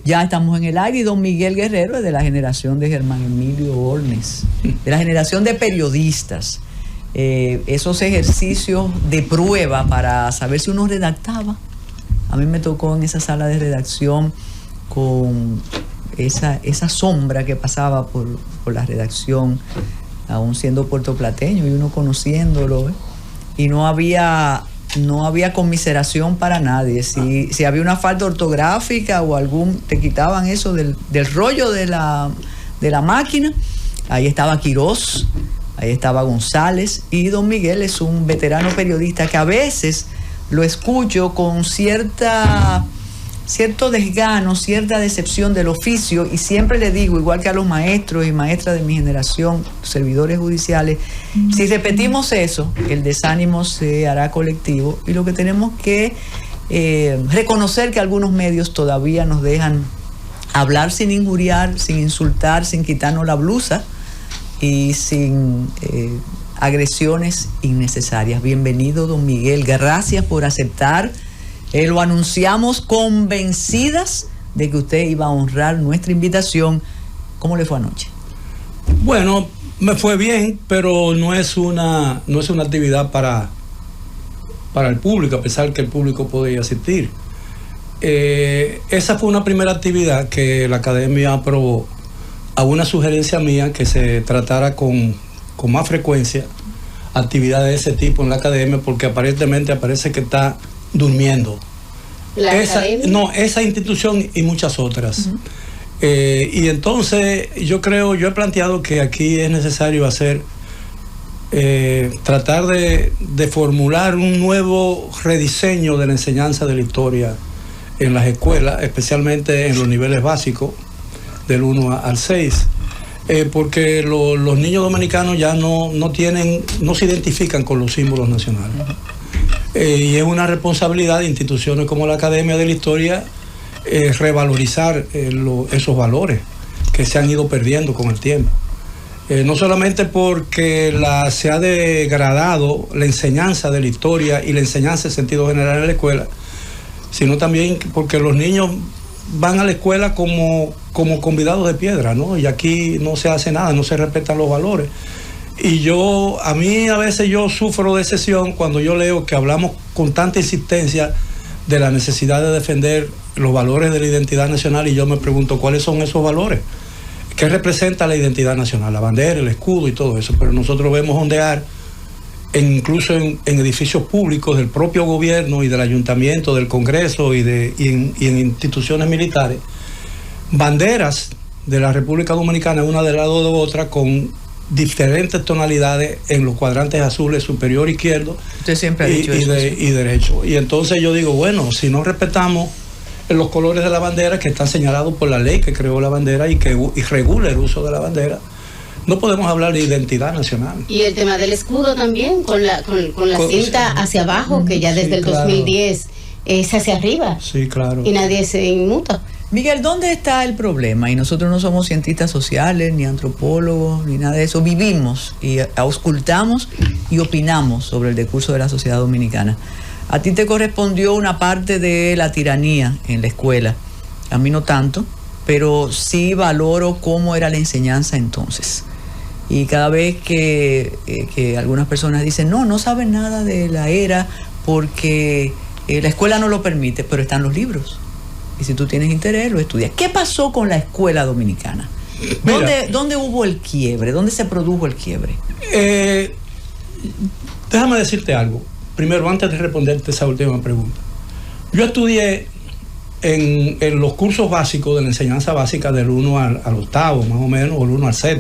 Ya estamos en el aire y don Miguel Guerrero es de la generación de Germán Emilio Ornes, de la generación de periodistas. Esos ejercicios de prueba para saber si uno redactaba. A mí me tocó en esa sala de redacción con esa sombra que pasaba por la redacción, aún siendo puertoplateño y uno conociéndolo, y no había conmiseración para nadie. Si había una falta ortográfica o te quitaban eso del rollo de la máquina. Ahí estaba Quirós, ahí estaba González, y don Miguel es un veterano periodista que a veces lo escucho con cierto desgano, cierta decepción del oficio, y siempre le digo, igual que a los maestros y maestras de mi generación, servidores judiciales, si repetimos eso, el desánimo se hará colectivo, y lo que tenemos que reconocer que algunos medios todavía nos dejan hablar sin injuriar, sin insultar, sin quitarnos la blusa y sin agresiones innecesarias. Bienvenido, don Miguel, gracias por aceptar. Lo anunciamos convencidas de que usted iba a honrar nuestra invitación. ¿Cómo le fue anoche? Bueno, me fue bien, pero no es una actividad para el público, a pesar que el público podía asistir. Esa fue una primera actividad que la academia aprobó a una sugerencia mía que se tratara con más frecuencia actividades de ese tipo en la academia, porque aparentemente parece que está durmiendo. Esa institución y muchas otras. Uh-huh. Y entonces yo he planteado que aquí es necesario tratar de formular un nuevo rediseño de la enseñanza de la historia en las escuelas, especialmente en los niveles básicos, del 1 al 6. Porque los niños dominicanos ya no se identifican con los símbolos nacionales. Y es una responsabilidad de instituciones como la Academia de la Historia revalorizar esos valores que se han ido perdiendo con el tiempo. No solamente porque se ha degradado la enseñanza de la historia y la enseñanza en sentido general en la escuela, sino también porque los niños van a la escuela como convidados de piedra, ¿no? Y aquí no se hace nada, no se respetan los valores. Y a mí a veces yo sufro de decepción cuando yo leo que hablamos con tanta insistencia de la necesidad de defender los valores de la identidad nacional, y yo me pregunto cuáles son esos valores, qué representa la identidad nacional, la bandera, el escudo y todo eso. Pero nosotros vemos ondear incluso en edificios públicos del propio gobierno y del ayuntamiento, del Congreso y en instituciones militares, banderas de la República Dominicana una del lado de otra con diferentes tonalidades en los cuadrantes azules superior izquierdo. Usted siempre ha dicho eso. Y derecho. Y entonces yo digo, bueno, si no respetamos los colores de la bandera que están señalados por la ley que creó la bandera y regula el uso de la bandera, no podemos hablar de identidad nacional. Y el tema del escudo también, con la cinta hacia abajo, que ya desde el 2010 es hacia arriba. Sí, claro. Y nadie se inmuta. Miguel, ¿dónde está el problema? Y nosotros no somos cientistas sociales, ni antropólogos, ni nada de eso. Vivimos y auscultamos y opinamos sobre el decurso de la sociedad dominicana. A ti te correspondió una parte de la tiranía en la escuela. A mí no tanto, pero sí valoro cómo era la enseñanza entonces. Y cada vez que algunas personas dicen, no saben nada de la era porque la escuela no lo permite, pero están los libros. Y si tú tienes interés, lo estudias. ¿Qué pasó con la escuela dominicana? ¿Dónde hubo el quiebre? ¿Dónde se produjo el quiebre? Déjame decirte algo. Primero, antes de responderte esa última pregunta. Yo estudié en los cursos básicos de la enseñanza básica del 1 al 8, más o menos, o el 1 al 6.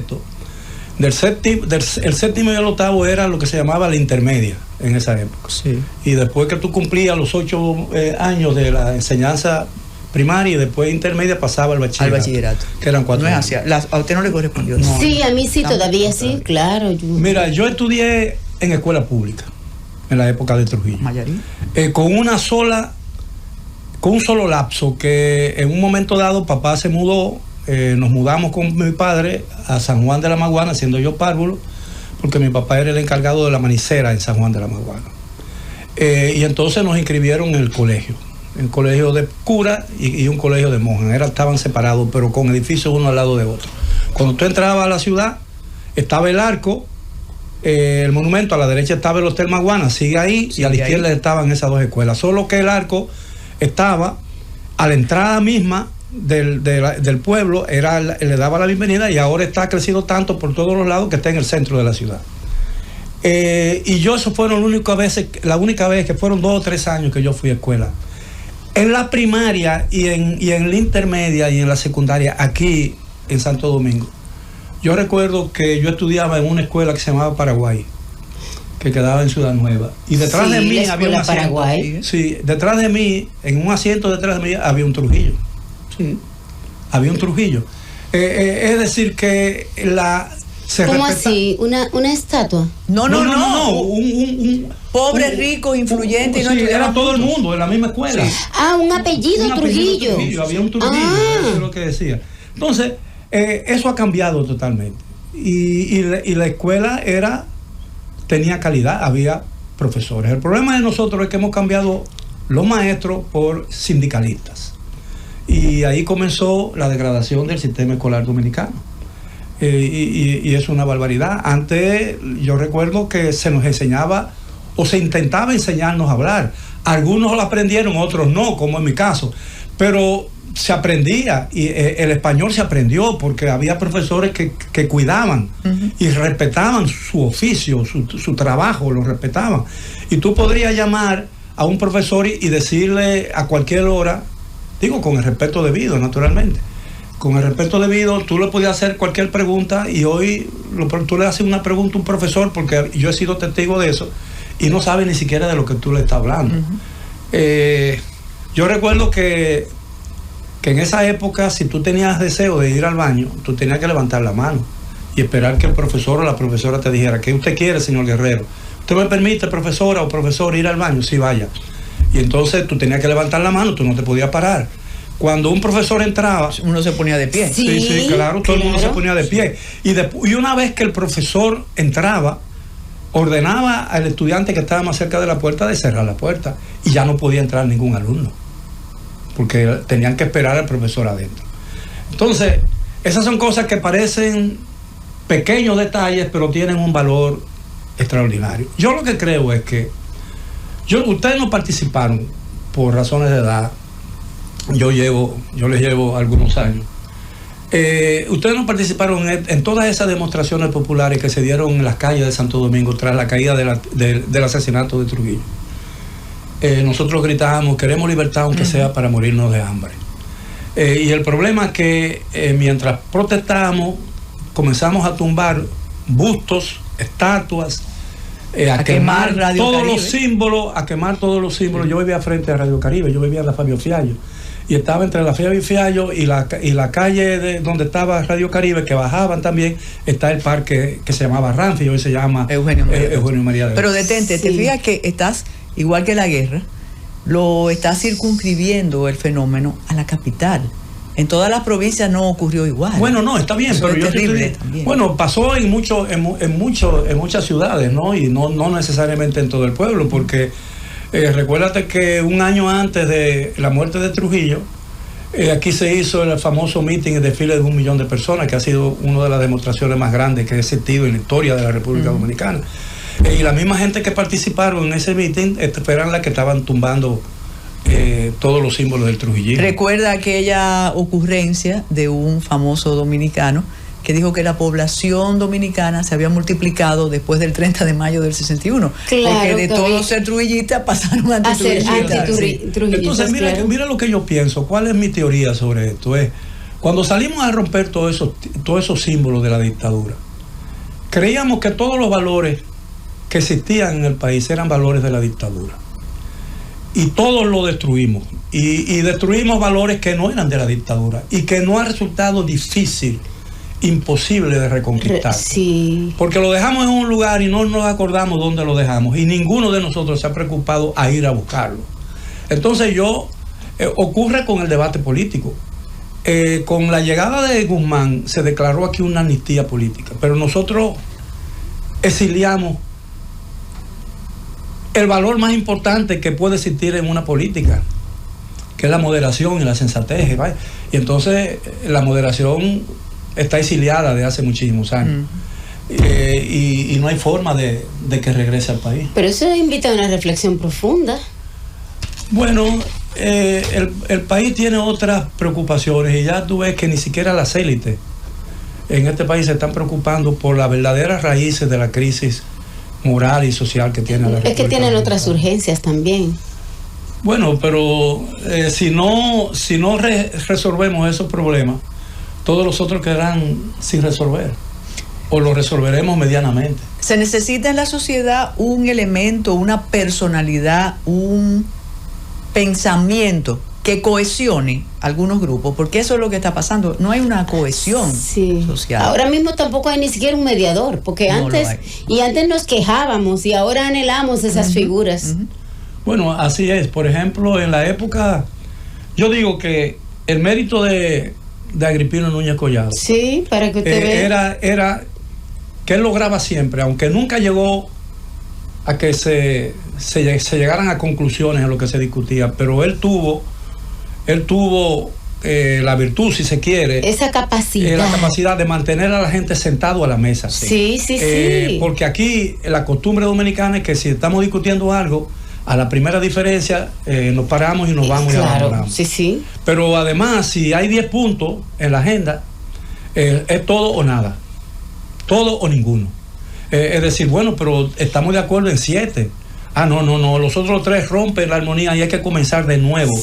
El séptimo y el 8 era lo que se llamaba la intermedia en esa época. Sí. Y después que tú cumplías los 8 años de la enseñanza primaria y después intermedia, pasaba al bachillerato. Que eran 4 años. ¿A usted no le correspondió? No, sí, a mí sí, todavía sí, claro. Mira, yo estudié en escuela pública en la época de Trujillo. ¿Mayarí? Con un solo lapso, que en un momento dado papá se mudó, nos mudamos con mi padre a San Juan de la Maguana, siendo yo párvulo, porque mi papá era el encargado de la manicera en San Juan de la Maguana. Y entonces nos inscribieron en el colegio. un colegio de cura y un colegio de monjas. Estaban separados, pero con edificios uno al lado de otro. Cuando tú entrabas a la ciudad, estaba el arco, el monumento, a la derecha estaba el Hotel Maguana, sigue ahí, y a la izquierda estaban esas dos escuelas. Solo que el arco estaba a la entrada misma del pueblo, le daba la bienvenida, y ahora está crecido tanto por todos los lados que está en el centro de la ciudad. Y yo, eso fueron la única vez que fueron 2 o 3 años que yo fui a escuela. En la primaria y en la intermedia y en la secundaria aquí en Santo Domingo, yo recuerdo que yo estudiaba en una escuela que se llamaba Paraguay, que quedaba en Ciudad Nueva, y detrás de mí había un asiento. Paraguay. Sí, detrás de mí, en un asiento detrás de mí, había un Trujillo. Sí, había un Trujillo. Es decir, que ¿Cómo así? ¿Una estatua? No. Un pobre, rico, influyente. Sí, era todo el mundo en la misma escuela. Sí. Un apellido Trujillo. Había un Trujillo, eso es lo que decía. Entonces, eso ha cambiado totalmente. Y la escuela tenía calidad, había profesores. El problema de nosotros es que hemos cambiado los maestros por sindicalistas. Y ahí comenzó la degradación del sistema escolar dominicano. Y es una barbaridad. Antes yo recuerdo que se nos enseñaba o se intentaba enseñarnos a hablar. Algunos lo aprendieron, otros no, como en mi caso. Pero se aprendía, y el español se aprendió porque había profesores que cuidaban y respetaban su oficio, su trabajo, lo respetaban. Y tú podrías llamar a un profesor y decirle a cualquier hora, digo con el respeto debido, naturalmente, con el respeto debido, tú le podías hacer cualquier pregunta, y hoy tú le haces una pregunta a un profesor, porque yo he sido testigo de eso, y no sabe ni siquiera de lo que tú le estás hablando. Yo recuerdo que en esa época, si tú tenías deseo de ir al baño, tú tenías que levantar la mano y esperar que el profesor o la profesora te dijera: ¿qué usted quiere, señor Guerrero? ¿Usted me permite, profesora o profesor, ir al baño? Sí, vaya. Y entonces tú tenías que levantar la mano, tú no te podías parar. Cuando un profesor entraba, uno se ponía de pie. Sí, claro, todo el mundo se ponía de pie. Y una vez que el profesor entraba, ordenaba al estudiante que estaba más cerca de la puerta de cerrar la puerta, y ya no podía entrar ningún alumno, porque tenían que esperar al profesor adentro. Entonces, esas son cosas que parecen pequeños detalles, pero tienen un valor extraordinario. Yo lo que creo es que ustedes no participaron por razones de edad. Yo les llevo algunos años. Ustedes no participaron en todas esas demostraciones populares que se dieron en las calles de Santo Domingo tras la caída del asesinato de Trujillo. Nosotros gritábamos: queremos libertad, aunque sea para morirnos de hambre. Y el problema es que mientras protestábamos, comenzamos a tumbar bustos, estatuas, a quemar todos los símbolos, Yo vivía frente a Radio Caribe, yo vivía en la Fabio Fiallo, y estaba entre la Fabio Fiallo y la calle donde estaba Radio Caribe, que bajaban también, está el parque que se llamaba Ramfi, hoy se llama Eugenio María. Pero detente, te fijas que estás, igual que la guerra, lo estás circunscribiendo el fenómeno a la capital. En todas las provincias no ocurrió igual. Bueno, no, está bien, pero yo terrible también. Bueno, pasó en muchas ciudades, ¿no? Y no necesariamente en todo el pueblo, porque recuérdate que un año antes de la muerte de Trujillo, aquí se hizo el famoso meeting y desfile de 1 millón de personas, que ha sido una de las demostraciones más grandes que ha existido en la historia de la República Dominicana. Y la misma gente que participaron en ese meeting eran las que estaban tumbando todos los símbolos del trujillismo. Recuerda aquella ocurrencia de un famoso dominicano que dijo que la población dominicana se había multiplicado después del 30 de mayo del 61. Claro, porque de todos ser trujillistas pasaron a antitrujillistas. Entonces, mira lo que yo pienso. ¿Cuál es mi teoría sobre esto? Cuando salimos a romper todos esos símbolos de la dictadura, creíamos que todos los valores que existían en el país eran valores de la dictadura. Y todos lo destruimos. Y destruimos valores que no eran de la dictadura y que no ha resultado difícil, imposible de reconquistar. Sí. Porque lo dejamos en un lugar y no nos acordamos dónde lo dejamos. Y ninguno de nosotros se ha preocupado a ir a buscarlo. Entonces ocurre con el debate político. Con la llegada de Guzmán se declaró aquí una amnistía política. Pero nosotros exiliamos el valor más importante que puede existir en una política, que es la moderación y la sensatez. ¿vale? Y entonces la moderación está exiliada de hace muchísimos años. Y no hay forma de que regrese al país. Pero eso invita a una reflexión profunda. Bueno, el país tiene otras preocupaciones y ya tú ves que ni siquiera las élites en este país se están preocupando por las verdaderas raíces de la crisis moral y social que tiene la República. Es que tienen otras urgencias también. Bueno, pero si no resolvemos esos problemas, todos los otros quedarán sin resolver. O lo resolveremos medianamente. Se necesita en la sociedad un elemento, una personalidad, un pensamiento que cohesione algunos grupos, porque eso es lo que está pasando. No hay una cohesión social. Ahora mismo tampoco hay ni siquiera un mediador, porque antes nos quejábamos y ahora anhelamos esas figuras. Bueno, así es. Por ejemplo, en la época, yo digo que el mérito de Agripino Núñez Collado, sí, para que usted vea, era que él lograba siempre, aunque nunca llegó a que se llegaran a conclusiones en lo que se discutía, pero él tuvo la virtud, si se quiere, esa capacidad, la capacidad de mantener a la gente sentado a la mesa. Sí. Porque aquí la costumbre dominicana es que si estamos discutiendo algo, a la primera diferencia nos paramos y nos vamos y abandonamos. Sí. Pero además, si hay 10 puntos en la agenda, es todo o nada, todo o ninguno. Es decir, bueno, pero estamos de acuerdo en 7. No, los otros 3 rompen la armonía y hay que comenzar de nuevo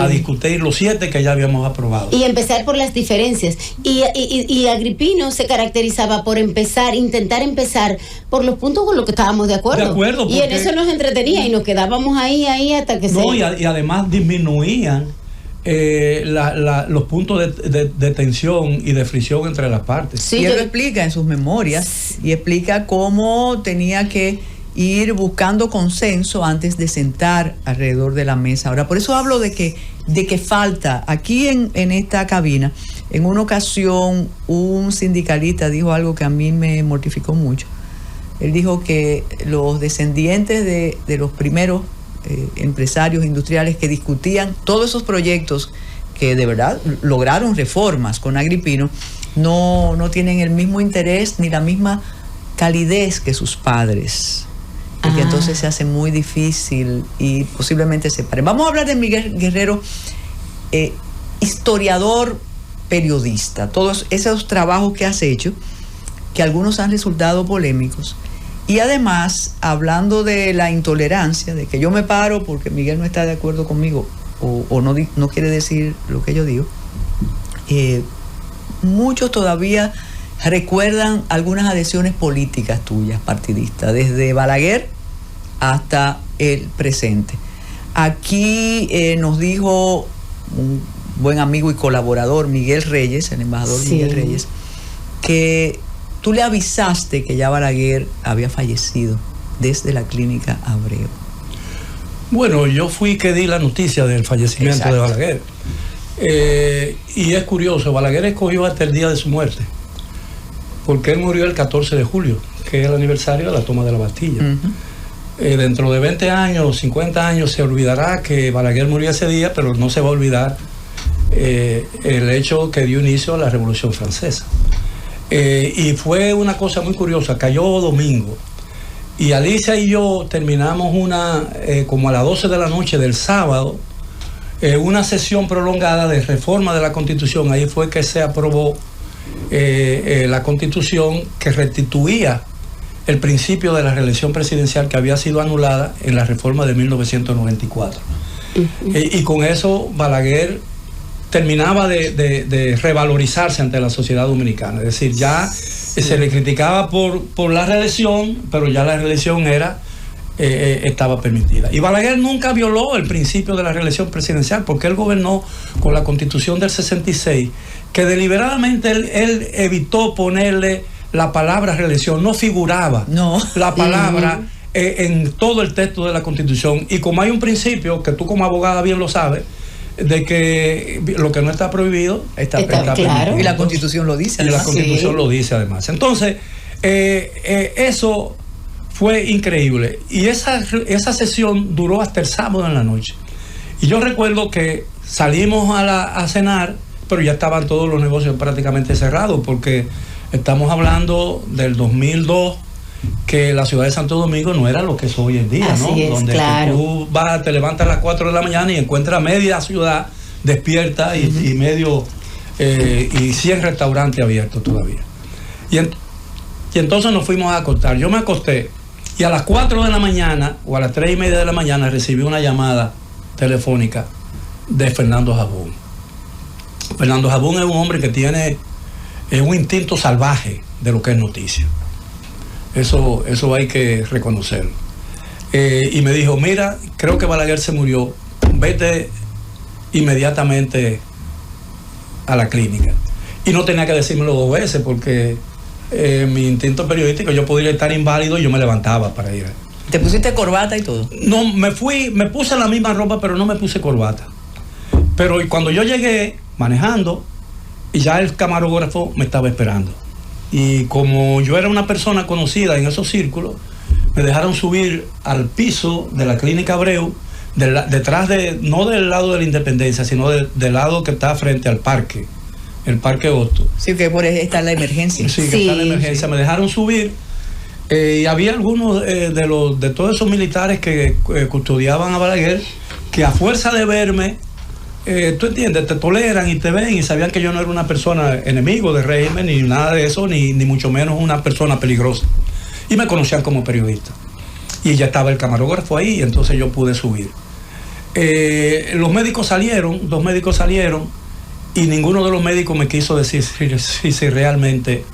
a discutir los 7 que ya habíamos aprobado. Y empezar por las diferencias. Y Agripino se caracterizaba por intentar empezar por los puntos con los que estábamos de acuerdo. Y en eso nos entretenía y nos quedábamos ahí hasta que y además disminuían los puntos de tensión y de fricción entre las partes. Sí, y él lo explica en sus memorias y explica cómo tenía que ir buscando consenso antes de sentar alrededor de la mesa. Ahora, por eso hablo de que falta. Aquí en esta cabina, en una ocasión, un sindicalista dijo algo que a mí me mortificó mucho. Él dijo que los descendientes de los primeros empresarios industriales que discutían todos esos proyectos que de verdad lograron reformas con Agripino, no tienen el mismo interés ni la misma calidez que sus padres. Y que entonces se hace muy difícil y posiblemente se pare. Vamos a hablar de Miguel Guerrero, historiador, periodista. Todos esos trabajos que has hecho, que algunos han resultado polémicos. Y además, hablando de la intolerancia, de que yo me paro porque Miguel no está de acuerdo conmigo o no quiere decir lo que yo digo, muchos todavía recuerdan algunas adhesiones políticas tuyas, partidistas, desde Balaguer hasta el presente. Aquí nos dijo un buen amigo y colaborador, Miguel Reyes, el embajador Miguel Reyes, que tú le avisaste que ya Balaguer había fallecido desde la clínica Abreu. Bueno, yo fui que di la noticia del fallecimiento de Balaguer. Y es curioso, Balaguer escogió hasta el día de su muerte, porque él murió el 14 de julio, que es el aniversario de la toma de la Bastilla. Dentro de 20 años, 50 años, se olvidará que Balaguer murió ese día, pero no se va a olvidar el hecho que dio inicio a la Revolución Francesa. Y fue una cosa muy curiosa, cayó domingo, y Alicia y yo terminamos como a las 12 de la noche del sábado, una sesión prolongada de reforma de la Constitución. Ahí fue que se aprobó la Constitución que restituía el principio de la reelección presidencial que había sido anulada en la reforma de 1994. Y con eso Balaguer terminaba de revalorizarse ante la sociedad dominicana. Es decir, ya se le criticaba por la reelección, pero ya la reelección estaba permitida. Y Balaguer nunca violó el principio de la reelección presidencial, porque él gobernó con la Constitución del 66, que deliberadamente él evitó ponerle la palabra reelección, no figuraba la palabra en todo el texto de la Constitución. Y como hay un principio, que tú como abogada bien lo sabes, de que lo que no está prohibido está claro. permitido. Y la Constitución lo dice. Y la Constitución lo dice además. Entonces, eso fue increíble. Y esa sesión duró hasta el sábado en la noche. Y yo recuerdo que salimos a cenar, pero ya estaban todos los negocios prácticamente cerrados, porque estamos hablando del 2002, que la ciudad de Santo Domingo no era lo que es hoy en día, así ¿no? Es, donde claro. tú te levantas a las 4 de la mañana y encuentras media ciudad despierta y medio y 100 restaurantes abiertos todavía. Y entonces nos fuimos a acostar. Yo me acosté y a las 4 de la mañana o a las 3:30 de la mañana recibí una llamada telefónica de Fernando Jabón. Fernando Jabón es un hombre que tiene un instinto salvaje de lo que es noticia. Eso hay que reconocerlo. Y me dijo, mira, creo que Balaguer se murió, vete inmediatamente a la clínica. Y no tenía que decírmelo 2 veces, porque mi instinto periodístico, yo podría estar inválido y yo me levantaba para ir. ¿Te pusiste corbata y todo? No, me puse la misma ropa, pero no me puse corbata. Pero cuando yo llegué manejando, y ya el camarógrafo me estaba esperando. Y como yo era una persona conocida en esos círculos, me dejaron subir al piso de la clínica Abreu, detrás no del lado de la Independencia, sino del lado que está frente al parque, el Parque Hosto. Sí, que por ahí está la emergencia. Sí, que está la emergencia. Sí. Me dejaron subir y había algunos de todos esos militares que custodiaban a Balaguer, que a fuerza de verme, tú entiendes, te toleran y te ven y sabían que yo no era una persona enemigo del régimen, ni nada de eso, ni mucho menos una persona peligrosa. Y me conocían como periodista. Y ya estaba el camarógrafo ahí, y entonces yo pude subir. Los médicos salieron, 2 médicos salieron, y ninguno de los médicos me quiso decir si realmente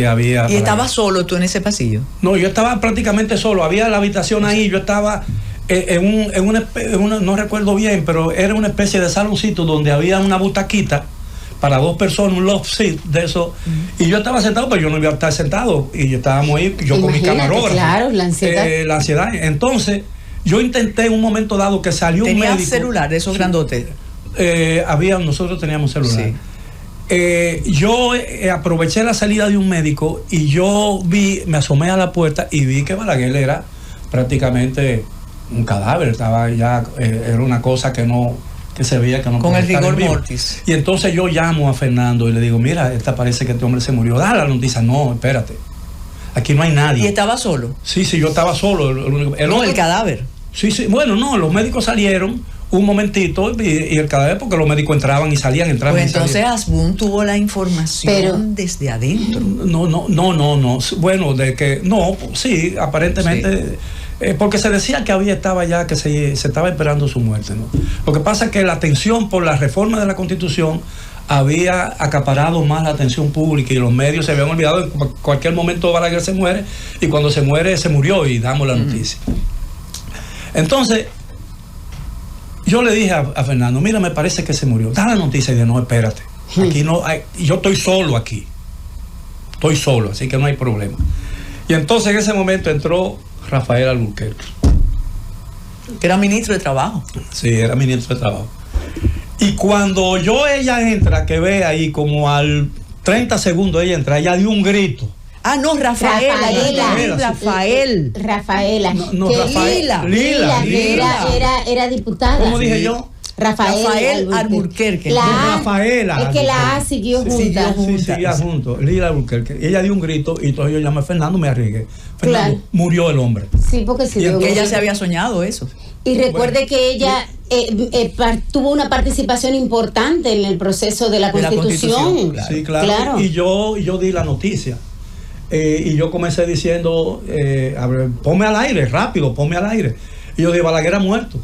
había... ¿Y estabas solo tú en ese pasillo? No, yo estaba prácticamente solo. Había la habitación ahí, yo estaba en una, no recuerdo bien, pero era una especie de saloncito donde había una butaquita para 2 personas, un love seat de eso. Y yo estaba sentado, pero yo no iba a estar sentado. Y estábamos ahí, yo imagínate, con mi camarógrafo. Claro, la ansiedad. La ansiedad. Entonces, yo intenté en un momento dado que salió un médico. ¿Tenías celular de esos grandotes? Nosotros teníamos celular. Sí. Yo aproveché la salida de un médico y yo me asomé a la puerta y vi que Balaguer era prácticamente un cadáver. Estaba ya, era una cosa que se veía que no con el rigor mortis. Y entonces yo llamo a Fernando y le digo, mira, parece que este hombre se murió. Da la noticia. No, espérate. Aquí no hay nadie. ¿Y estaba solo? Sí, yo estaba solo. El cadáver. Sí, bueno, no, los médicos salieron un momentito y el cadáver, porque los médicos entraban y salían, Pues entonces Asbun tuvo la información desde adentro. No. Bueno, de que, no, sí, aparentemente... Sí. Porque se decía que estaba ya, que se estaba esperando su muerte, ¿no? Lo que pasa es que la atención por la reforma de la Constitución había acaparado más la atención pública y los medios se habían olvidado. En cualquier momento Balaguer se muere, y cuando se muere, se murió, y damos la noticia. Entonces, yo le dije a Fernando, mira, me parece que se murió. Da la noticia. Y dije, no, espérate. Aquí no hay, yo estoy solo aquí. Estoy solo, así que no hay problema. Y entonces en ese momento entró Rafael Alburquerque. Que era ministro de Trabajo. Sí, era ministro de Trabajo. Y cuando ella entra, que ve ahí como al 30 segundos ella entra, ella dio un grito. Ah, no, Rafaela. No, Lila. Era diputada. ¿Cómo dije yo? Rafael Alburquerque. Rafaela. Es que la A siguió junta. Sí, seguía junto. Lila Alburquerque. Ella dio un grito y entonces yo llamé a Fernando, me arriesgué. Fernando, murió el hombre. Sí, porque se dio. Ella se había soñado eso. Y recuerde que ella tuvo una participación importante en el proceso de la Constitución. Claro. Sí, claro. Y yo di la noticia. Y yo comencé diciendo, ponme al aire, rápido, ponme al aire. Y yo dije, Balaguer ha muerto.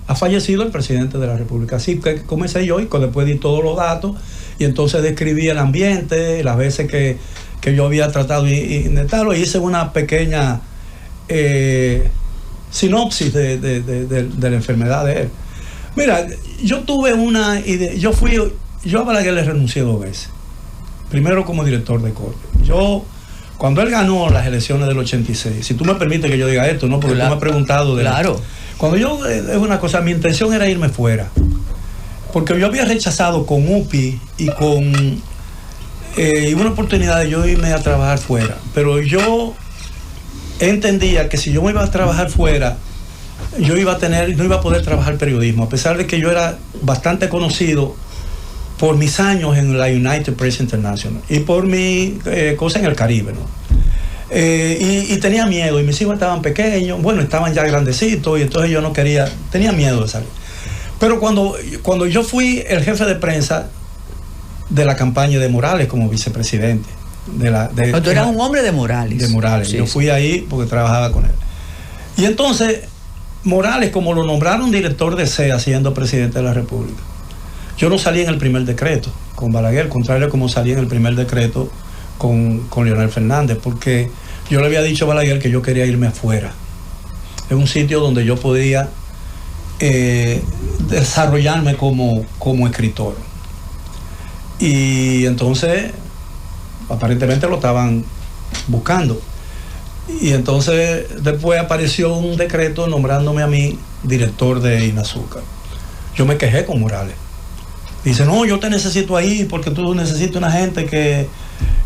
Ha fallecido el presidente de la República. Así que comencé yo, y después di todos los datos, y entonces describí el ambiente, las veces que yo había tratado de tal, y hice una pequeña sinopsis de la enfermedad de él. Mira, yo tuve una idea. Yo a Balaguer le renuncié 2 veces. Primero como director de corte. Cuando él ganó las elecciones del 86, si tú me permites que yo diga esto, ¿no? Porque tú me has preguntado de... Claro. Cuando es una cosa, mi intención era irme fuera. Porque yo había rechazado con UPI y con una oportunidad de yo irme a trabajar fuera. Pero yo entendía que si yo me iba a trabajar fuera, yo no iba a poder trabajar periodismo, a pesar de que yo era bastante conocido por mis años en la United Press International y por mi cosa en el Caribe, ¿no? Y tenía miedo, y mis hijos estaban pequeños, bueno, estaban ya grandecitos, y entonces yo no quería, tenía miedo de salir. Pero cuando yo fui el jefe de prensa de la campaña de Morales como vicepresidente. Pero tú eras un hombre de Morales. De Morales, sí, yo fui ahí porque trabajaba con él. Y entonces, Morales, como lo nombraron director de CEA siendo presidente de la República, yo no salí en el primer decreto con Balaguer, contrario a como salí en el primer decreto con Leonel Fernández, porque yo le había dicho a Balaguer que yo quería irme afuera. Es un sitio donde yo podía desarrollarme como escritor. Y entonces, aparentemente lo estaban buscando. Y entonces después apareció un decreto nombrándome a mí director de Inazúcar. Yo me quejé con Morales. Dice, no, yo te necesito ahí porque tú necesitas una gente que...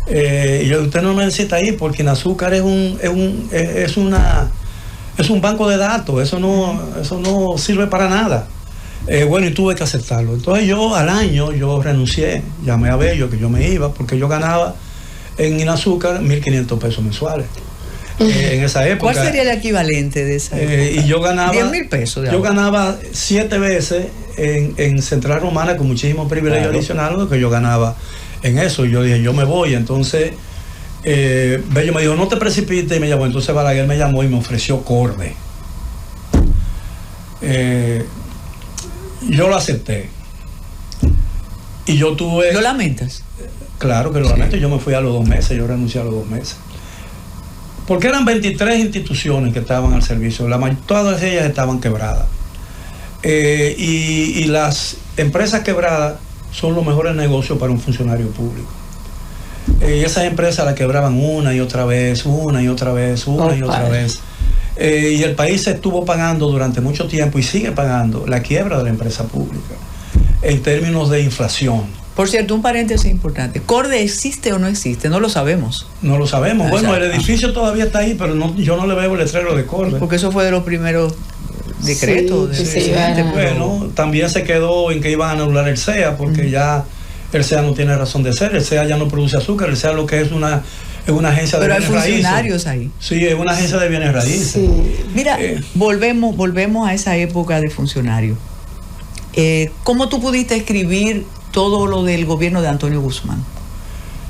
usted no me necesita ahí porque Inazúcar es un banco de datos, eso no sirve para nada. Bueno, y tuve que aceptarlo. Entonces yo al año yo renuncié, llamé a Bello que yo me iba porque yo ganaba en Inazúcar 1.500 pesos mensuales. En esa época. ¿Cuál sería el equivalente de esa época? Y yo ganaba 10.000 pesos. Yo ganaba 7 veces en Central Romana con muchísimos privilegios adicionales que yo ganaba en eso. Y yo dije, yo me voy. Entonces Bello me dijo, no te precipites, y me llamó. Entonces Balaguer me llamó y me ofreció Corde. Yo lo acepté. Y yo tuve... ¿Lo lamentas? Claro que lo lamento. Yo me fui a los 2 meses, yo renuncié a los 2 meses. Porque eran 23 instituciones que estaban al servicio, todas ellas estaban quebradas. Y las empresas quebradas son los mejores negocios para un funcionario público. Y esas empresas las quebraban una y otra vez. Y el país se estuvo pagando durante mucho tiempo y sigue pagando la quiebra de la empresa pública en términos de inflación. Por cierto, un paréntesis importante. ¿Corde existe o no existe? No lo sabemos. No lo sabemos. Bueno, el edificio todavía está ahí, pero yo no le veo el letrero de Corde. Porque eso fue de los primeros decretos. Bueno, también se quedó en que iban a anular el CEA, porque ya el CEA no tiene razón de ser. El CEA ya no produce azúcar. El CEA lo que es una agencia de bienes raíces. Pero hay funcionarios ahí. Sí, es una agencia de bienes raíces. Sí. Mira, volvemos a esa época de funcionario. ¿Cómo tú pudiste escribir todo lo del gobierno de Antonio Guzmán?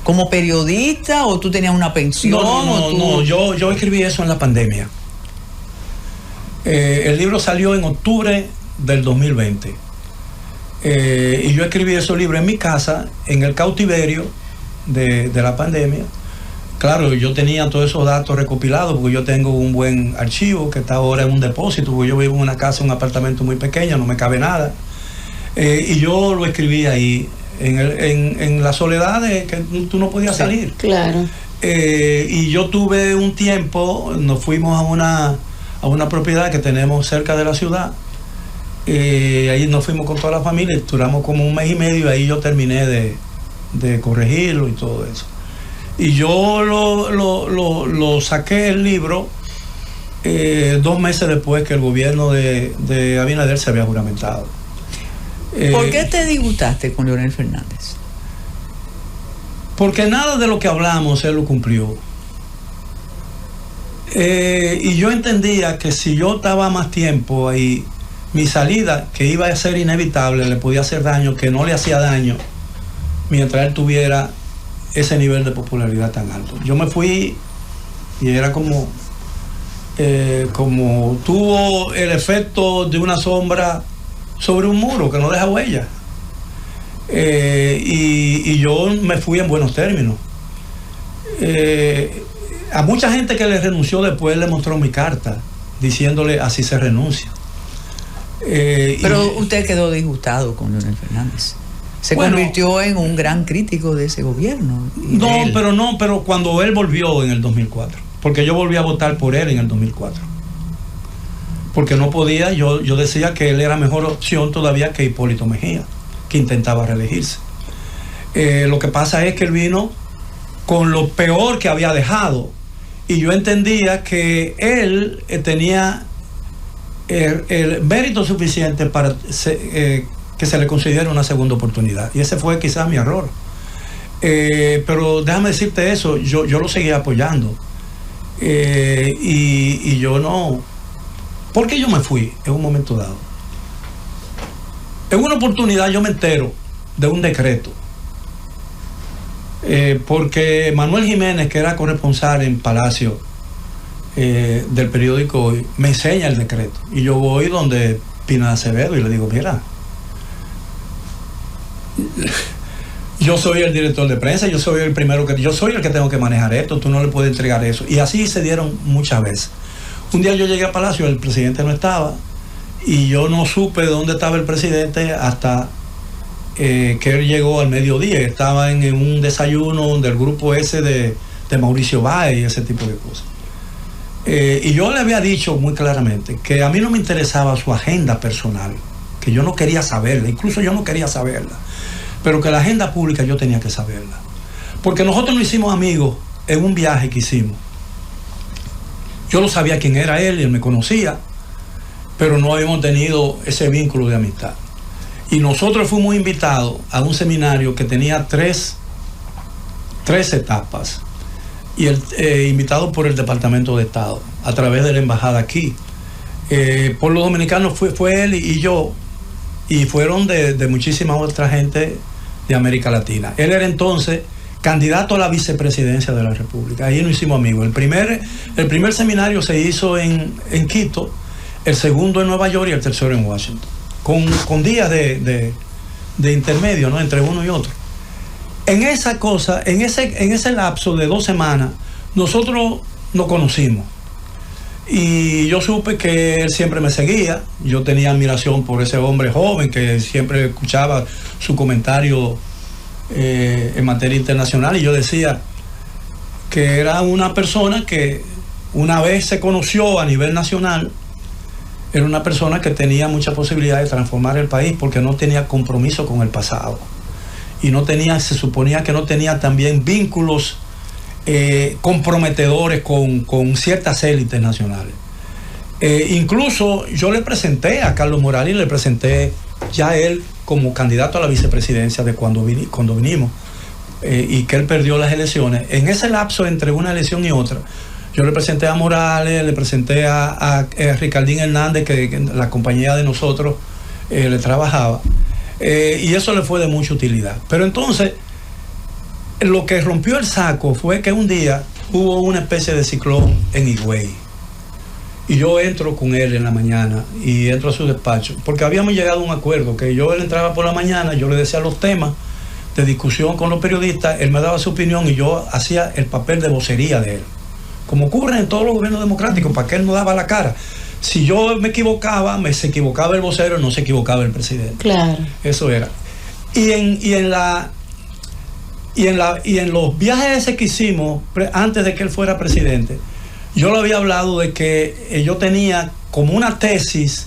¿Como periodista o tú tenías una pensión? No, yo escribí eso en la pandemia. El libro salió en octubre del 2020. Y yo escribí ese libro en mi casa, en el cautiverio de la pandemia. Claro, yo tenía todos esos datos recopilados porque yo tengo un buen archivo que está ahora en un depósito, porque yo vivo en una casa, un apartamento muy pequeño, no me cabe nada. Y yo lo escribí ahí, en la soledad de que tú no podías salir. Claro. Y yo tuve un tiempo, nos fuimos a una propiedad que tenemos cerca de la ciudad. Ahí nos fuimos con toda la familia, duramos como 1 mes y medio, y ahí yo terminé de corregirlo y todo eso. Y yo lo saqué el libro 2 meses después que el gobierno de Abinader se había juramentado. ¿Por qué te disgustaste con Leonel Fernández? Porque nada de lo que hablamos él lo cumplió. Y yo entendía que si yo estaba más tiempo ahí, mi salida, que iba a ser inevitable, le podía hacer daño, que no le hacía daño, mientras él tuviera ese nivel de popularidad tan alto. Yo me fui y era como tuvo el efecto de una sombra sobre un muro que no deja huella. Y yo me fui en buenos términos. A mucha gente que le renunció después le mostró mi carta diciéndole así se renuncia. Pero usted quedó disgustado con Leonel Fernández. Se convirtió en un gran crítico de ese gobierno. Pero cuando él volvió en el 2004, porque yo volví a votar por él en el 2004. Porque no podía, yo decía que él era mejor opción todavía que Hipólito Mejía, que intentaba reelegirse. Lo que pasa es que él vino con lo peor que había dejado, y yo entendía que él tenía el mérito suficiente para que se le considere una segunda oportunidad. Y ese fue quizás mi error. Pero déjame decirte eso, yo lo seguía apoyando. Y yo no... ¿Por qué yo me fui en un momento dado? En una oportunidad yo me entero de un decreto. Porque Manuel Jiménez, que era corresponsal en Palacio del periódico Hoy, me enseña el decreto. Y yo voy donde Pina Acevedo y le digo, mira, yo soy el director de prensa, yo soy el que tengo que manejar esto, tú no le puedes entregar eso. Y así se dieron muchas veces. Un día yo llegué a Palacio, el presidente no estaba, y yo no supe dónde estaba el presidente hasta que él llegó al mediodía. Estaba en un desayuno del grupo ese de Mauricio Báez y ese tipo de cosas. Y yo le había dicho muy claramente que a mí no me interesaba su agenda personal, que yo no quería saberla, incluso yo no quería saberla, pero que la agenda pública yo tenía que saberla. Porque nosotros nos hicimos amigos en un viaje que hicimos. Yo no sabía quién era él y él me conocía, pero no habíamos tenido ese vínculo de amistad. Y nosotros fuimos invitados a un seminario que tenía tres etapas, y invitado por el Departamento de Estado, a través de la embajada aquí. Por los dominicanos fue él y yo, y fueron de muchísima otra gente de América Latina. Él era entonces candidato a la vicepresidencia de la República. Ahí nos hicimos amigos. El primer seminario se hizo en Quito, el segundo en Nueva York y el tercero en Washington, con días de intermedio, ¿no?, entre uno y otro. En esa cosa, en ese lapso de 2 semanas, nosotros nos conocimos. Y yo supe que él siempre me seguía. Yo tenía admiración por ese hombre joven que siempre escuchaba su comentario en materia internacional. Y yo decía que era una persona que una vez se conoció a nivel nacional. Era una persona que tenía mucha posibilidad de transformar el país porque no tenía compromiso con el pasado. Y se suponía que no tenía también vínculos comprometedores con ciertas élites nacionales. Incluso yo le presenté a Carlos Morales, le presenté ya a él como candidato a la vicepresidencia de cuando vinimos, y que él perdió las elecciones. En ese lapso entre una elección y otra, yo le presenté a Morales, le presenté a Ricardín Hernández, que la compañía de nosotros le trabajaba. Y eso le fue de mucha utilidad. Pero entonces, lo que rompió el saco fue que un día hubo una especie de ciclón en Higüey. Y yo entro con él en la mañana y entro a su despacho, porque habíamos llegado a un acuerdo, que él entraba por la mañana, yo le decía los temas de discusión con los periodistas, él me daba su opinión y yo hacía el papel de vocería de él, como ocurre en todos los gobiernos democráticos, para que él no daba la cara. Si yo me equivocaba, se equivocaba el vocero, no se equivocaba el presidente. Claro. Eso era. Y en los viajes ese que hicimos antes de que él fuera presidente, yo le había hablado de que yo tenía como una tesis,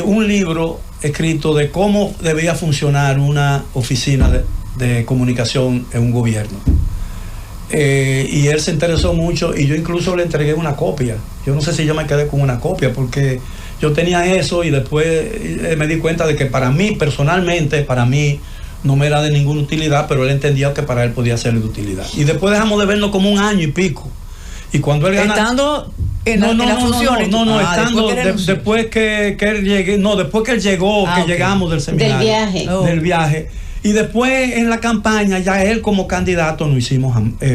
un libro escrito de cómo debía funcionar una oficina de comunicación en un gobierno. Y él se interesó mucho y yo incluso le entregué una copia. Yo no sé si yo me quedé con una copia porque yo tenía eso y después me di cuenta de que para mí, personalmente, no me era de ninguna utilidad, pero él entendía que para él podía ser de utilidad. Y después dejamos de verlo como 1 año y pico. Y cuando él estando en las funciones. Después que él llegue, después que él llegó, que llegamos del seminario. Del viaje. Y después en la campaña, ya él como candidato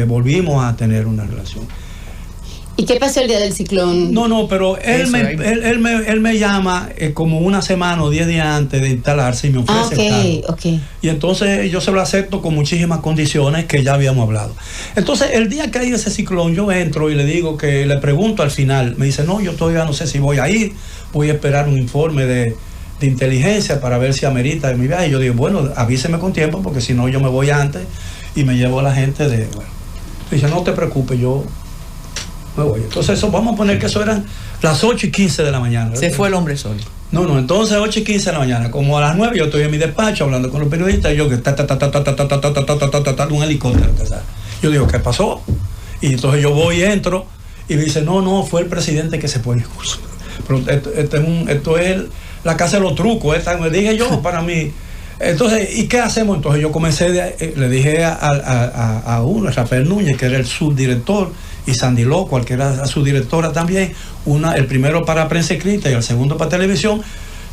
volvimos a tener una relación. ¿Y qué pasó el día del ciclón? Pero él me llama como 1 semana o 10 días antes de instalarse y me ofrece el cargo. Y entonces yo se lo acepto con muchísimas condiciones que ya habíamos hablado. Entonces el día que hay ese ciclón, yo entro y le digo que le pregunto al final. Me dice, no, yo todavía no sé si voy a ir, voy a esperar un informe de inteligencia para ver si amerita mi viaje. Y yo digo, bueno, avíseme con tiempo porque si no yo me voy antes y me llevo a la gente de... Bueno, dice, no te preocupes, yo me voy. Entonces eso, vamos a poner que eso eran las 8:15 de la mañana. Se fue el hombre solo. Entonces 8:15 de la mañana, como a las 9 yo estoy en mi despacho hablando con los periodistas y yo que un helicóptero. Yo digo, ¿qué pasó? Y entonces yo voy y entro y me dice, no, fue el presidente que se pone curso. pero esto es la casa de los trucos, me dije yo para mí. Entonces, ¿y qué hacemos? Entonces yo comencé, le dije a uno, Rafael Núñez, que era el subdirector, y Sandy Loco, que era su directora también, el primero para prensa escrita y el segundo para televisión,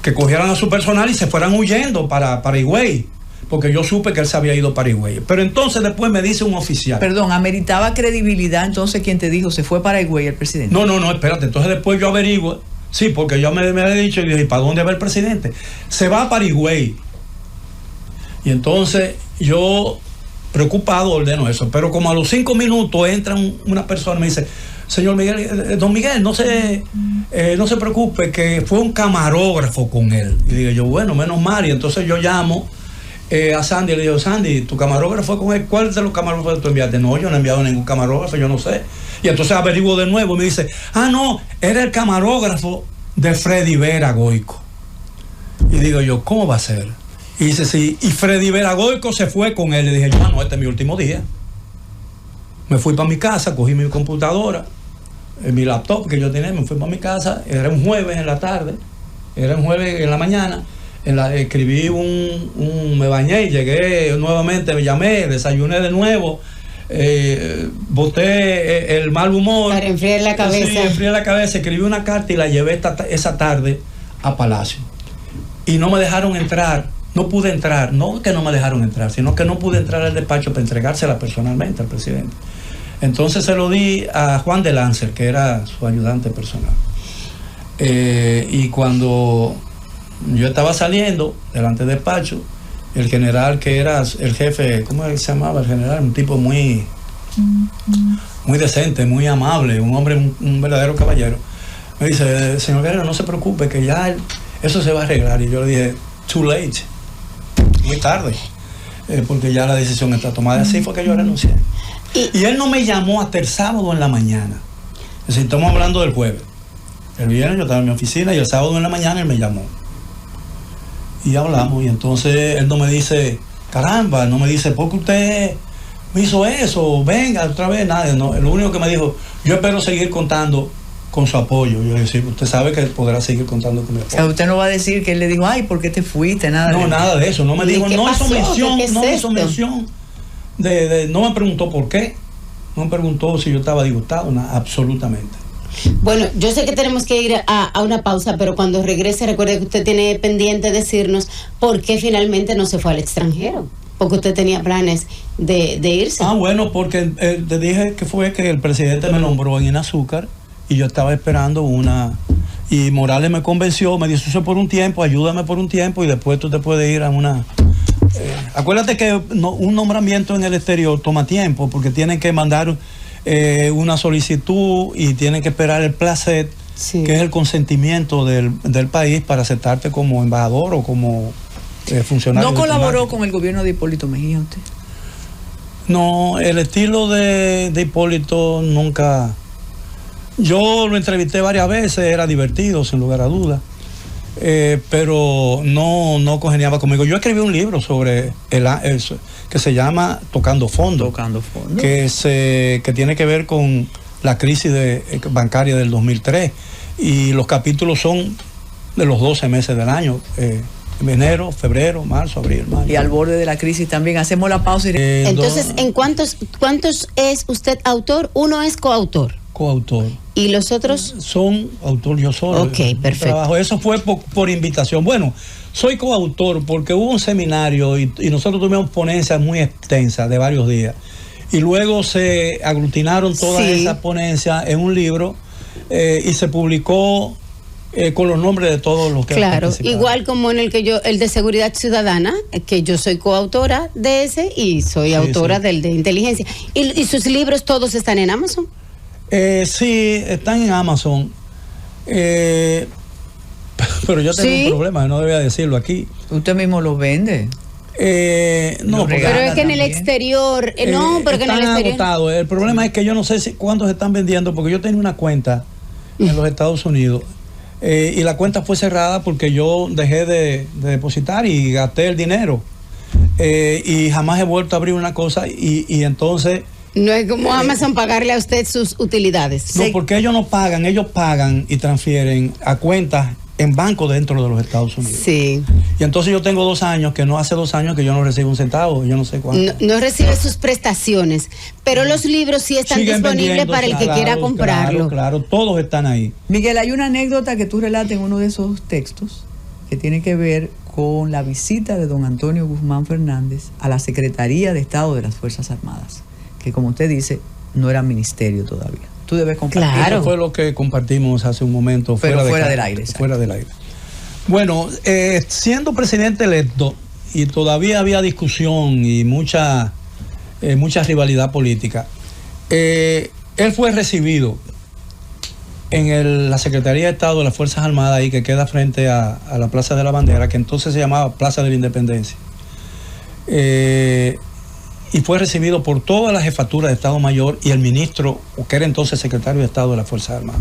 que cogieran a su personal y se fueran huyendo para Higüey, porque yo supe que él se había ido para Higüey. Pero entonces después me dice un oficial. Perdón, ¿ameritaba credibilidad entonces quien te dijo se fue para Higüey el presidente? No, espérate. Entonces después yo averiguo, sí, porque yo me había dicho, y dije, ¿para dónde va el presidente? Se va para Higüey. Y entonces yo, preocupado, ordeno eso. Pero como a los 5 minutos entra una persona y me dice, señor Miguel, don Miguel, no se preocupe, que fue un camarógrafo con él. Y digo yo, bueno, menos mal. Y entonces yo llamo a Sandy y le digo, Sandy, ¿tu camarógrafo fue con él? ¿Cuál de los camarógrafos tú enviaste? No, yo no he enviado ningún camarógrafo, yo no sé. Y entonces averiguo de nuevo y me dice, no, era el camarógrafo de Freddy Vera Goico. Y digo yo, ¿cómo va a ser? Y dice, sí, y Freddy Vera Goico se fue con él. Le dije yo, no, este es mi último día. Me fui para mi casa, cogí mi computadora, mi laptop que yo tenía, me fui para mi casa. Era un jueves en la tarde, era un jueves en la mañana. Escribí me bañé y llegué nuevamente, me llamé, desayuné de nuevo, boté el mal humor. Para enfriar la cabeza. Sí, enfrié la cabeza, escribí una carta y la llevé esa tarde a Palacio. Y no me dejaron entrar. No pude entrar, no que no me dejaron entrar, sino que no pude entrar al despacho para entregársela personalmente al presidente. Entonces se lo di a Juan de Lancer, que era su ayudante personal. Y cuando yo estaba saliendo delante del despacho, el general que era el jefe, ¿cómo se llamaba el general? Un tipo muy decente, muy amable, un hombre, un verdadero caballero. Me dice, señor Guerrero, no se preocupe, que ya eso se va a arreglar. Y yo le dije, too late. Muy tarde, porque ya la decisión está tomada. Así fue que yo renuncié. Y él no me llamó hasta el sábado en la mañana. Es decir, estamos hablando del jueves. El viernes yo estaba en mi oficina y el sábado en la mañana él me llamó. Y hablamos, y entonces él no me dice, caramba, no me dice, ¿por qué usted me hizo eso? Venga, otra vez, nada. No, lo único que me dijo, yo espero seguir contando con su apoyo. Yo le decía, usted sabe que podrá seguir contando con mi apoyo. O sea, usted no va a decir que él le dijo, ay, ¿por qué te fuiste? Nada. No, nada de eso. No me dijo, no hizo mención, no me preguntó por qué. No me preguntó si yo estaba disgustado, absolutamente. Bueno, yo sé que tenemos que ir a una pausa, pero cuando regrese recuerde que usted tiene pendiente decirnos por qué finalmente no se fue al extranjero. Porque usted tenía planes de irse. Bueno, porque te dije que fue que el presidente me nombró en Azúcar. Y yo estaba esperando y Morales me convenció, me dijo, por un tiempo, ayúdame por un tiempo y después tú te puedes ir a una... acuérdate que un nombramiento en el exterior toma tiempo porque tienen que mandar una solicitud y tienen que esperar el placet, sí, que es el consentimiento del país para aceptarte como embajador o como funcionario. ¿No colaboró con el gobierno de Hipólito Mejía usted? No, el estilo de Hipólito nunca... Yo lo entrevisté varias veces, era divertido, sin lugar a dudas, pero no congeniaba conmigo. Yo escribí un libro sobre eso, que se llama Tocando Fondo. Que tiene que ver con la crisis bancaria del 2003. Y los capítulos son de los 12 meses del año, enero, febrero, marzo, abril, mayo. Y al borde de la crisis también. Hacemos la pausa. Entonces, ¿en cuántos es usted autor? Uno es coautor. Coautor. ¿Y los otros? Son autor yo solo. Ok, perfecto. Eso fue por invitación. Bueno, soy coautor porque hubo un seminario y nosotros tuvimos ponencias muy extensas de varios días. Y luego se aglutinaron todas esas ponencias en un libro y se publicó con los nombres de todos los que Claro, igual como en el de Seguridad Ciudadana, que yo soy coautora de ese y soy autora del de Inteligencia. ¿Y sus libros todos están en Amazon? Sí, están en Amazon. Pero yo tengo un problema, no debía decirlo aquí. Usted mismo lo vende. No, pero es que en el exterior, pero que en el exterior agotado. El problema es que yo no sé cuándo se están vendiendo, porque yo tenía una cuenta en los Estados Unidos y la cuenta fue cerrada porque yo dejé de depositar y gasté el dinero y jamás he vuelto a abrir una cosa y entonces No es como Amazon pagarle a usted sus utilidades. No, porque ellos no pagan, ellos pagan y transfieren a cuentas en bancos dentro de los Estados Unidos. Sí. Y entonces yo tengo 2 años, que no hace 2 años que yo no recibo un centavo, yo no sé cuánto. No recibe sus prestaciones, pero los libros sí están disponibles para el que quiera comprarlo. Claro, todos están ahí. Miguel, hay una anécdota que tú relatas en uno de esos textos que tiene que ver con la visita de don Antonio Guzmán Fernández a la Secretaría de Estado de las Fuerzas Armadas, que como usted dice, no era ministerio todavía. Tú debes compartir. Claro. Eso fue lo que compartimos hace un momento. Pero fuera del aire. Fuera del aire. Bueno, siendo presidente electo, y todavía había discusión y mucha rivalidad política, él fue recibido en la Secretaría de Estado de las Fuerzas Armadas, ahí que queda frente a la Plaza de la Bandera, que entonces se llamaba Plaza de la Independencia. Y fue recibido por toda la jefatura de Estado Mayor y el ministro, que era entonces secretario de Estado de las Fuerzas Armadas.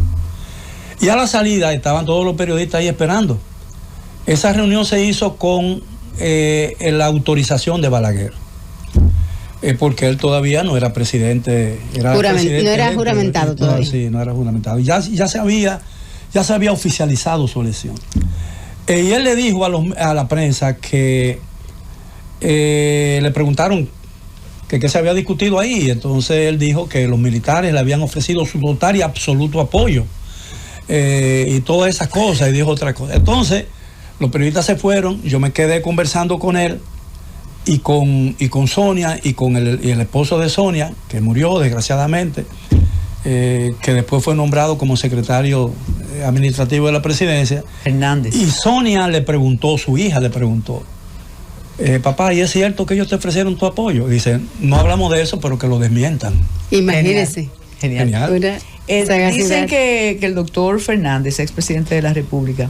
Y a la salida estaban todos los periodistas ahí esperando. Esa reunión se hizo con la autorización de Balaguer, porque él todavía no era presidente. No era juramentado todavía. Sí, no era juramentado. Ya se había oficializado su elección. Y él le dijo a la prensa que le preguntaron que qué se había discutido ahí. Entonces él dijo que los militares le habían ofrecido su total y absoluto apoyo, y todas esas cosas, y dijo otra cosa. Entonces los periodistas se fueron, yo me quedé conversando con él y con Sonia y con el esposo de Sonia, que murió desgraciadamente, que después fue nombrado como secretario administrativo de la presidencia. Hernández. Y Sonia su hija le preguntó, papá, ¿y es cierto que ellos te ofrecieron tu apoyo? Y dice, no hablamos de eso, pero que lo desmientan. Imagínese. Genial. Dicen que el doctor Fernández, expresidente de la República,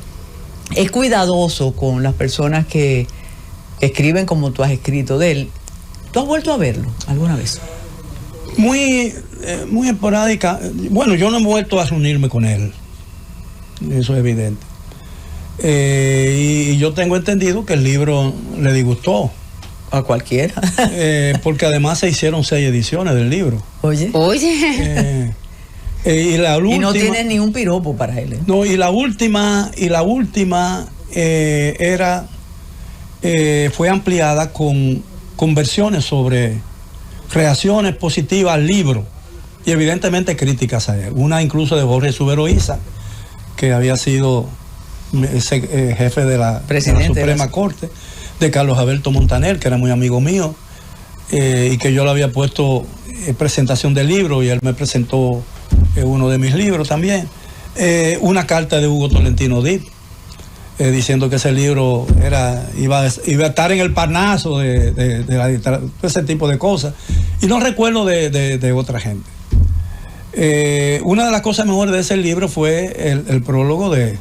es cuidadoso con las personas que escriben como tú has escrito de él. ¿Tú has vuelto a verlo alguna vez? Muy esporádica. Bueno, yo no he vuelto a reunirme con él, eso es evidente. Y yo tengo entendido que el libro le disgustó a cualquiera, porque además se hicieron 6 ediciones del libro. Oye. Y no tiene ni un piropo para él. No, y la última fue ampliada con versiones sobre reacciones positivas al libro y evidentemente críticas a él. Una incluso de Jorge Suberoiza, que había sido jefe de la Suprema Corte, de Carlos Alberto Montaner, que era muy amigo mío, y que yo le había puesto presentación del libro y él me presentó uno de mis libros también. Una carta de Hugo Tolentino Díaz, diciendo que ese libro iba a estar en el Parnaso de la literatura, ese tipo de cosas. Y no recuerdo de otra gente. Una de las cosas mejores de ese libro fue el prólogo de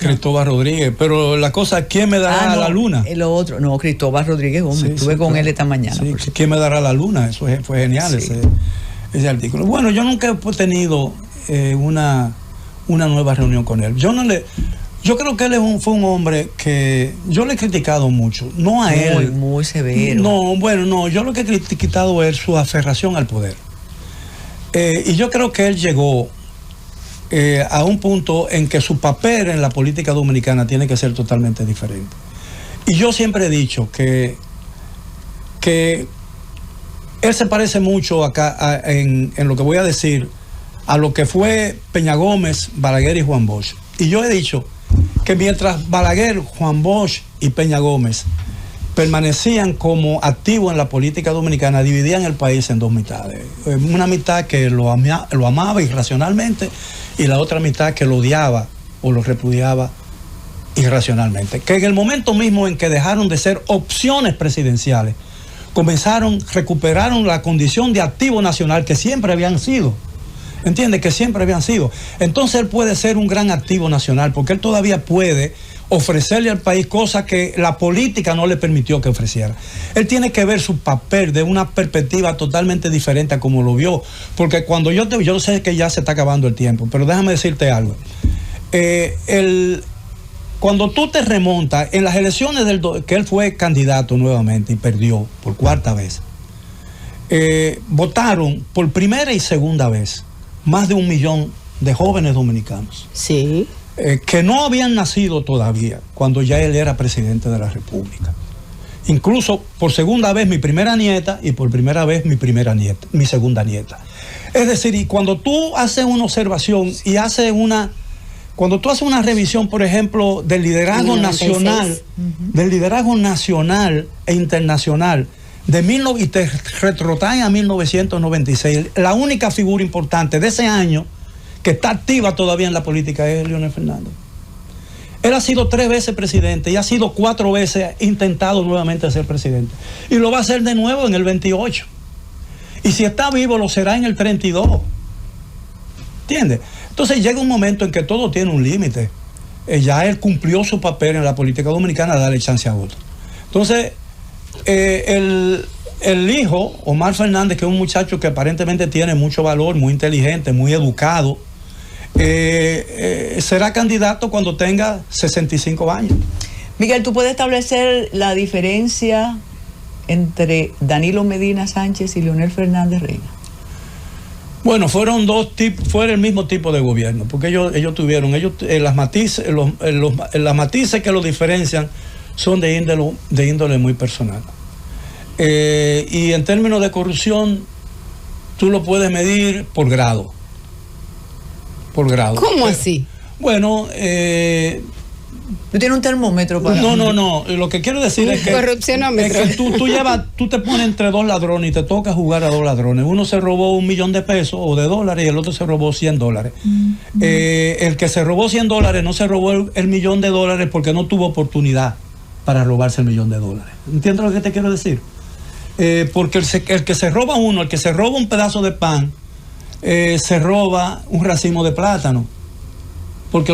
Cristóbal Rodríguez. Pero la cosa, ¿quién me dará la luna? Lo otro, Cristóbal Rodríguez, hombre, estuve con él esta mañana. Sí, ¿quién me dará la luna? Eso fue genial, ese artículo. Bueno, yo nunca he tenido una nueva reunión con él. Yo creo que él fue un hombre que yo le he criticado mucho, no a él. Muy severo. No, yo lo que he criticado es su aferración al poder. Y yo creo que él llegó a un punto en que su papel en la política dominicana tiene que ser totalmente diferente. Y yo siempre he dicho que él se parece mucho acá en lo que voy a decir a lo que fue Peña Gómez, Balaguer y Juan Bosch. Y yo he dicho que mientras Balaguer, Juan Bosch y Peña Gómez permanecían como activos en la política dominicana, dividían el país en 2 mitades. Una mitad que lo amaba irracionalmente y la otra mitad que lo odiaba o lo repudiaba irracionalmente. Que en el momento mismo en que dejaron de ser opciones presidenciales, recuperaron la condición de activo nacional que siempre habían sido. ¿Entiende? Que siempre habían sido. Entonces él puede ser un gran activo nacional porque él todavía puede ofrecerle al país cosas que la política no le permitió que ofreciera. Él tiene que ver su papel de una perspectiva totalmente diferente a como lo vio. Porque cuando yo sé que ya se está acabando el tiempo, pero déjame decirte algo. cuando tú te remontas en las elecciones que él fue candidato nuevamente y perdió por cuarta vez, votaron por primera y segunda vez más de 1 millón de jóvenes dominicanos. Sí. Que no habían nacido todavía cuando ya él era presidente de la República. Incluso por segunda vez mi primera nieta y por primera vez mi segunda nieta. Es decir, y cuando tú haces una observación y cuando tú haces una revisión, por ejemplo, del liderazgo nacional, del liderazgo nacional e internacional, y te retrotraen a 1996, la única figura importante de ese año que está activa todavía en la política es Leonel Fernández. Él ha sido 3 veces presidente y ha sido 4 veces intentado nuevamente ser presidente. Y lo va a hacer de nuevo en el 28. Y si está vivo, lo será en el 32. ¿Entiendes? Entonces llega un momento en que todo tiene un límite. Ya él cumplió su papel en la política dominicana, darle chance a otro. Entonces, el hijo, Omar Fernández, que es un muchacho que aparentemente tiene mucho valor, muy inteligente, muy educado, será candidato cuando tenga 65 años. Miguel, ¿tú puedes establecer la diferencia entre Danilo Medina Sánchez y Leonel Fernández Reina? Bueno, fueron el mismo tipo de gobierno, porque ellos tuvieron, las matices que los diferencian son de índole muy personal. Y en términos de corrupción, tú lo puedes medir por grado. ¿Cómo así? Bueno, ¿tú tienes un termómetro para...? No. Lo que quiero decir es que... Corrupcionómetro. Es que tú te pones entre 2 ladrones y te toca jugar a 2 ladrones. Uno se robó $1 millón de pesos o de dólares y el otro se robó $100. El que se robó $100 no se robó el $1 millón porque no tuvo oportunidad para robarse el $1 millón. ¿Entiendes lo que te quiero decir? Porque el que se roba el que se roba un pedazo de pan, se roba un racimo de plátano, porque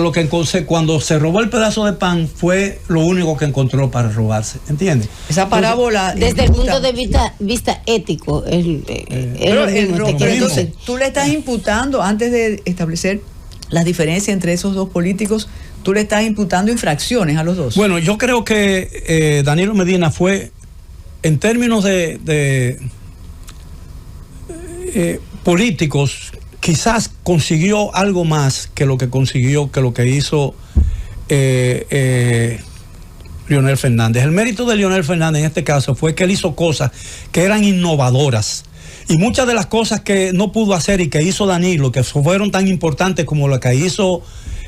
cuando se robó el pedazo de pan fue lo único que encontró para robarse, ¿entiendes? Esa parábola desde el punto de vista ético entonces tú le estás imputando, antes de establecer la diferencia entre esos dos políticos, tú le estás imputando infracciones a los dos. Bueno, yo creo que Danilo Medina fue, en términos de políticos, quizás consiguió algo más que lo que hizo Leonel Fernández. El mérito de Leonel Fernández en este caso fue que él hizo cosas que eran innovadoras. Y muchas de las cosas que no pudo hacer y que hizo Danilo, que fueron tan importantes como lo que hizo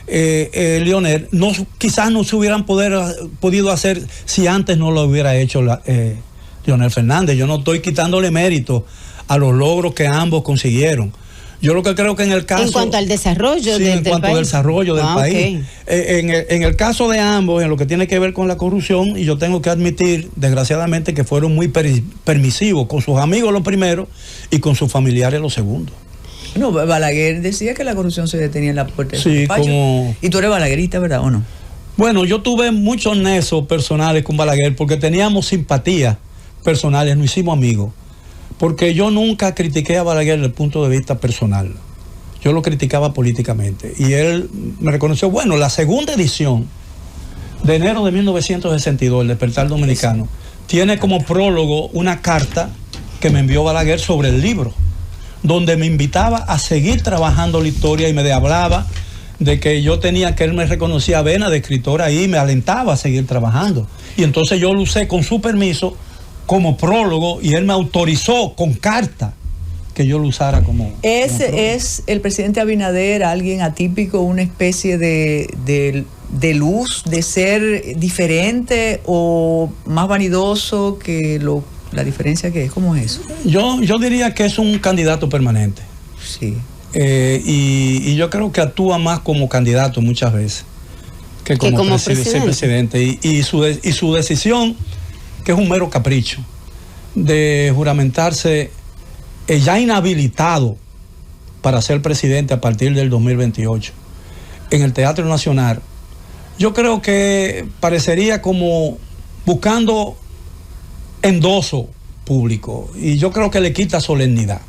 Leonel, quizás no se hubieran podido hacer si antes no lo hubiera hecho Leonel Fernández. Yo no estoy quitándole mérito a los logros que ambos consiguieron. Yo lo que creo que en el caso... En cuanto al desarrollo del país. Al desarrollo del país. Okay. En el caso de ambos, en lo que tiene que ver con la corrupción, y yo tengo que admitir, desgraciadamente, que fueron muy permisivos con sus amigos lo primero y con sus familiares lo segundo. No, Balaguer decía que la corrupción se detenía en la puerta de su despacho. Como... Y tú eres balaguerista, ¿verdad o no? Bueno, yo tuve muchos nexos personales con Balaguer porque teníamos simpatías personales, nos hicimos amigos. Porque yo nunca critiqué a Balaguer desde el punto de vista personal. Yo lo criticaba políticamente. Y él me reconoció. Bueno, la segunda edición de enero de 1962, el Despertar Dominicano, tiene como prólogo una carta que me envió Balaguer sobre el libro, donde me invitaba a seguir trabajando la historia y me hablaba de que él me reconocía vena de escritor ahí y me alentaba a seguir trabajando. Y entonces yo lo usé con su permiso como prólogo y él me autorizó con carta que yo lo usara como ¿Es el presidente Abinader alguien atípico, una especie de luz, de ser diferente o más vanidoso que la diferencia que es? ¿Cómo es eso? Yo diría que es un candidato permanente. Sí. Y yo creo que actúa más como candidato muchas veces que como presidente. Y su decisión, que es un mero capricho, de juramentarse ya inhabilitado para ser presidente a partir del 2028 en el Teatro Nacional, yo creo que parecería como buscando endoso público, y yo creo que le quita solemnidad.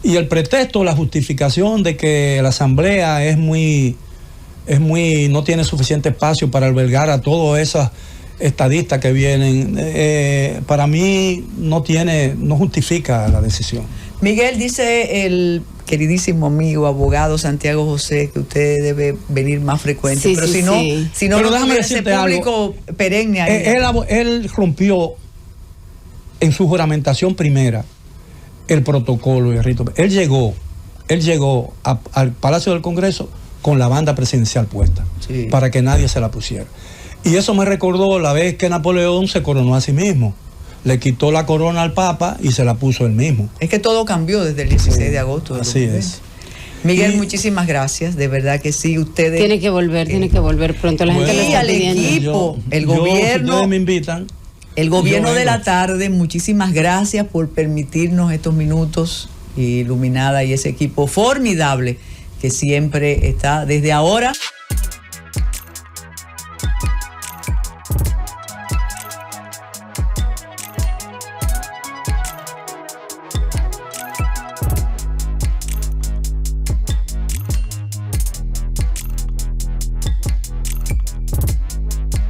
Y el pretexto, la justificación de que la Asamblea es muy no tiene suficiente espacio para albergar a todos esos estadistas que vienen. Para mí no justifica la decisión. Miguel, dice el queridísimo amigo abogado Santiago José que usted debe venir más frecuente, pero si no pero déjame decirte público algo. Perenne ahí. Él rompió en su juramentación primera el protocolo y el rito. Él llegó al Palacio del Congreso con la banda presidencial puesta, para que nadie se la pusiera. Y eso me recordó la vez que Napoleón se coronó a sí mismo. Le quitó la corona al Papa y se la puso él mismo. Es que todo cambió desde el 16 de agosto. Así es. Miguel, muchísimas gracias, de verdad que sí, ustedes... Tiene que volver pronto, la gente lo está pidiendo. Y al equipo, el gobierno... Ustedes me invitan. El gobierno de la tarde, muchísimas gracias por permitirnos estos minutos, Iluminada y ese equipo formidable que siempre está desde ahora.